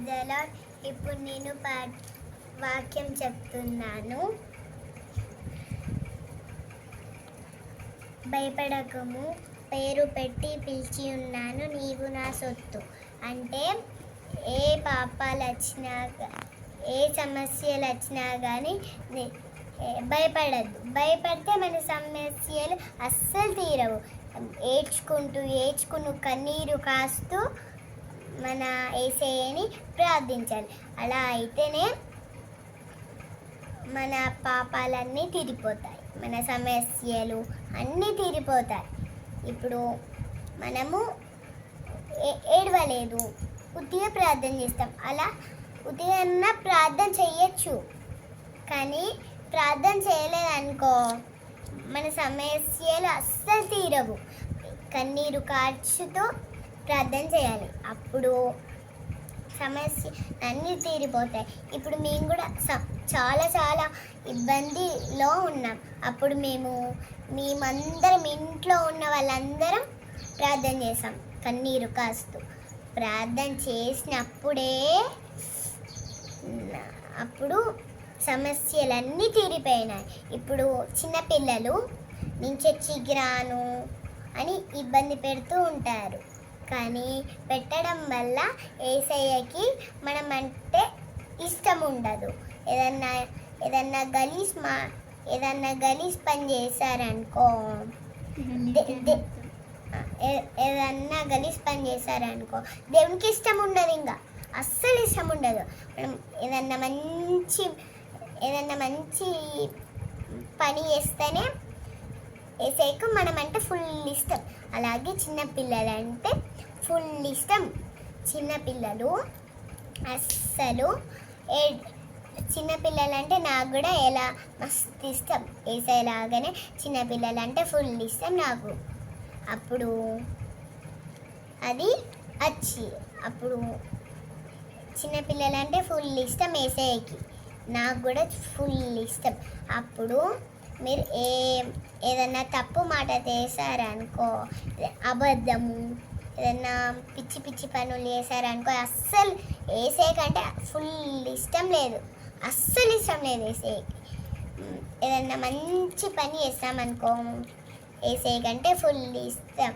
Praise the lord. ఇప్పుడు నేను వాక్యం చెప్తున్నాను. భయపడకము, పేరు పెట్టి పిలిచి ఉన్నాను, నీవు నా సొత్తు. అంటే ఏ పాపాలు వచ్చినా, ఏ సమస్యలు వచ్చినా కానీ భయపడద్దు. భయపడితే మన సమస్యలు అస్సలు తీరవు. ఏడ్చుకుంటూ కన్నీరు కాస్తూ మన యేసయ్యని ప్రార్థించాలి. అలా అయితేనే మన పాపాలన్నీ తీరిపోతాయి, మన సమస్యలు అన్నీ తీరిపోతాయి. ఇప్పుడు మనము ఏడవలేదు, ఉత్తిగా ప్రార్థన చేస్తాం. అలా ఉత్తిగా ప్రార్థన చేయొచ్చు, కానీ ప్రార్థన చేయలేదనుకో మన సమస్యలు అస్సలు తీరవు. కన్నీరు కార్చుతూ ప్రార్థన చేయాలి, అప్పుడు సమస్య అన్నీ తీరిపోతాయి. ఇప్పుడు మేము కూడా చాలా ఇబ్బందిలో ఉన్నాం. అప్పుడు మేమందరం ఇంట్లో ఉన్న వాళ్ళందరం ప్రార్థన చేసాం. కన్నీరు కాస్తూ ప్రార్థన చేసినప్పుడే అప్పుడు సమస్యలన్నీ తీరిపోయినాయి. ఇప్పుడు చిన్నపిల్లలు నేను చర్చికి రాను అని ఇబ్బంది పెడుతూ ఉంటారు, కానీ పెట్టడం వల్ల యేసయ్యకి మనం అంటే ఇష్టం ఉండదు. ఏదన్నా గలీజ్ పని చేశారనుకో, ఏదన్నా గలీజ్ పని చేశారనుకో దేవునికి ఇష్టం ఉండదు, ఇంకా అస్సలు ఇష్టం ఉండదు. మనం ఏదన్నా మంచి పని చేస్తేనే యేసయ్యకు మనం అంటే ఫుల్ ఇష్టం. అలాగే చిన్నపిల్లలంటే ఫుల్ ఇష్టం. చిన్నపిల్లలు అస్సలు చిన్నపిల్లలంటే నాకు కూడా ఎలా మస్తు ఇష్టం. యేసయ్య లాగానే చిన్నపిల్లలంటే ఫుల్ ఇష్టం నాకు. అప్పుడు అప్పుడు చిన్నపిల్లలంటే ఫుల్ ఇష్టం యేసయ్యకి, నాకు కూడా ఫుల్ ఇష్టం. అప్పుడు మీరు ఏదన్నా తప్పు మాట చేశారనుకో, అబద్ధము, ఏదన్నా పిచ్చి పనులు చేశారనుకో, అస్సలు యేసయ్యకంటే ఫుల్ ఇష్టం లేదు, అస్సలు ఇష్టం లేదు యేసయ్యకి. ఏదన్నా మంచి పని చేస్తామనుకో యేసయ్యకంటే ఫుల్ ఇష్టం.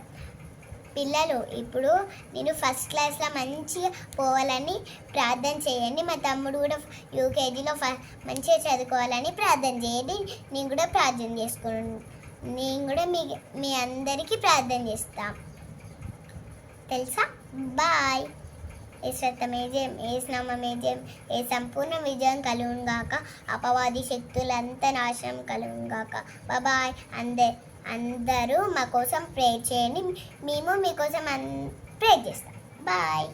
పిల్లలు, ఇప్పుడు నేను ఫస్ట్ క్లాస్లో మంచిగా పోవాలని ప్రార్థన చేయండి. మా తమ్ముడు కూడా యూకేజీలో మంచిగా చదువుకోవాలని ప్రార్థన చేయండి. నేను కూడా ప్రార్థన చేసుకోండి. నేను కూడా మీ అందరికీ ప్రార్థన చేస్తాం, తెలుసా? బాయ్. ఏ సత్యమే జయం, ఏ స్నామమే జయం, ఏ సంపూర్ణ విజయం కలుగుగాక, అపవాది శక్తులంతా నాశనం కలుగుగాక. బాయ్. అందరూ మా కోసం ప్రే చేయండి, మేము మీకోసం ప్రే చేస్తాం. బాయ్.